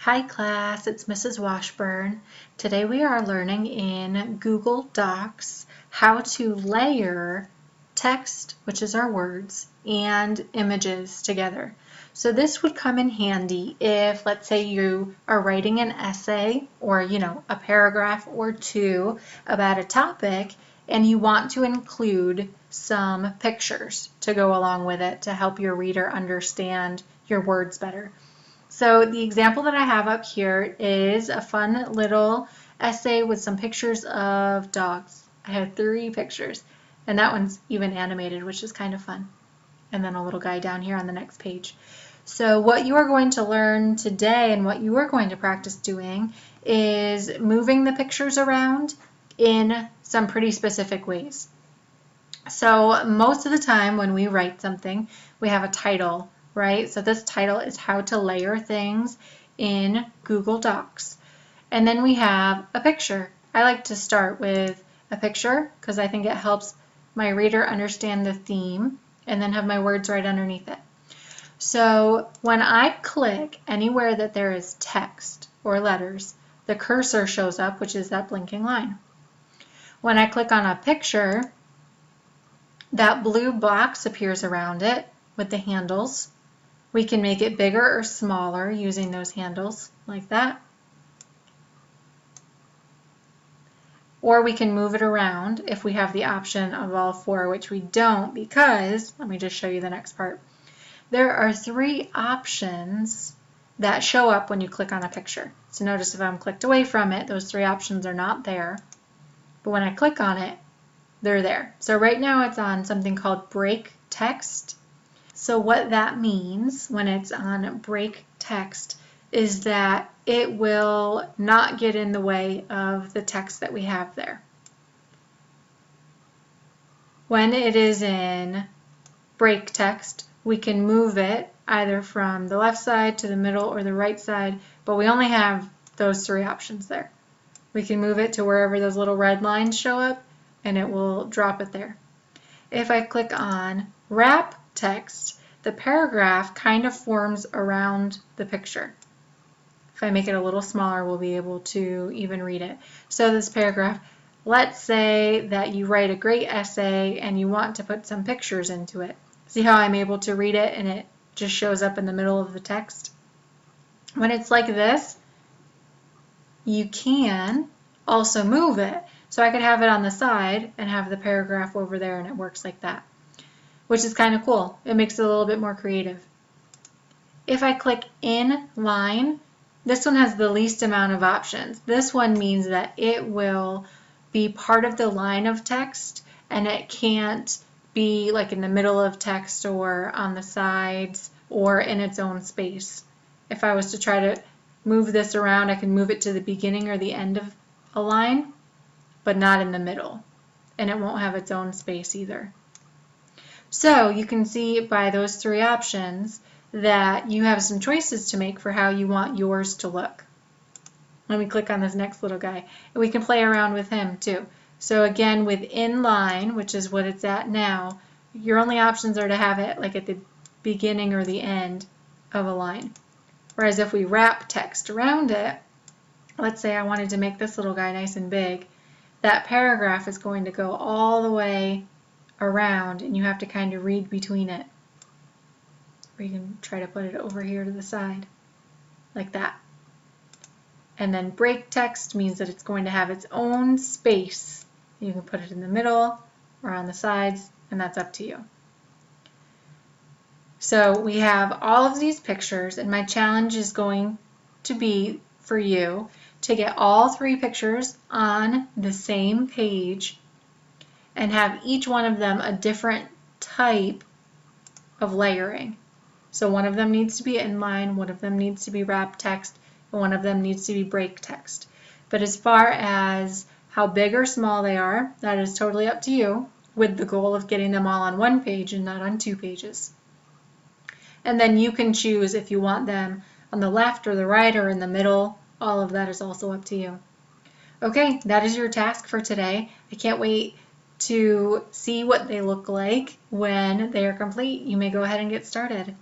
Hi class, it's Mrs. Washburn. Today we are learning in Google Docs how to layer text, which is our words, and images together. So this would come in handy if, let's say, you are writing an essay or, a paragraph or two about a topic and you want to include some pictures to go along with it to help your reader understand your words better. So the example that I have up here is a fun little essay with some pictures of dogs. I have 3 pictures, and that one's even animated, which is kind of fun. And then a little guy down here on the next page. So what you are going to learn today and what you are going to practice doing is moving the pictures around in some pretty specific ways. So most of the time when we write something, we have a title, right? So this title is how to layer things in Google Docs. And then we have a picture. I like to start with a picture because I think it helps my reader understand the theme and then have my words right underneath it. So when I click anywhere that there is text or letters, the cursor shows up, which is that blinking line. When I click on a picture, that blue box appears around it with the handles. We can make it bigger or smaller using those handles like that. Or we can move it around if we have the option of all 4, which we don't because, let me just show you the next part. There are 3 options that show up when you click on a picture. So notice if I'm clicked away from it, those 3 options are not there. But when I click on it, they're there. So right now it's on something called break text. So what that means when it's on break text is that it will not get in the way of the text that we have there. When it is in break text, we can move it either from the left side to the middle or the right side, but we only have those 3 options there. We can move it to wherever those little red lines show up and it will drop it there. If I click on wrap text, the paragraph kind of forms around the picture. If I make it a little smaller, we'll be able to even read it. So this paragraph, let's say that you write a great essay and you want to put some pictures into it. See how I'm able to read it and it just shows up in the middle of the text? When it's like this, you can also move it. So I could have it on the side and have the paragraph over there and it works like that, which is kind of cool. It makes it a little bit more creative. If I click inline, this one has the least amount of options. This one means that it will be part of the line of text and it can't be like in the middle of text or on the sides or in its own space. If I was to try to move this around, I can move it to the beginning or the end of a line, but not in the middle, and it won't have its own space either. So you can see by those 3 options that you have some choices to make for how you want yours to look. Let me click on this next little guy, and we can play around with him too. So again, with inline, which is what it's at now, your only options are to have it like at the beginning or the end of a line. Whereas if we wrap text around it, let's say I wanted to make this little guy nice and big, that paragraph is going to go all the way around and you have to kind of read between it. Or you can try to put it over here to the side, like that. And then break text means that it's going to have its own space. You can put it in the middle or on the sides, and that's up to you. So we have all of these pictures, and my challenge is going to be for you to get all 3 pictures on the same page and have each one of them a different type of layering. So one of them needs to be inline, one of them needs to be wrap text, and one of them needs to be break text. But as far as how big or small they are, that is totally up to you, with the goal of getting them all on 1 page and not on 2 pages. And then you can choose if you want them on the left or the right or in the middle. All of that is also up to you. Okay, that is your task for today. I can't wait to see what they look like when they are complete. You may go ahead and get started.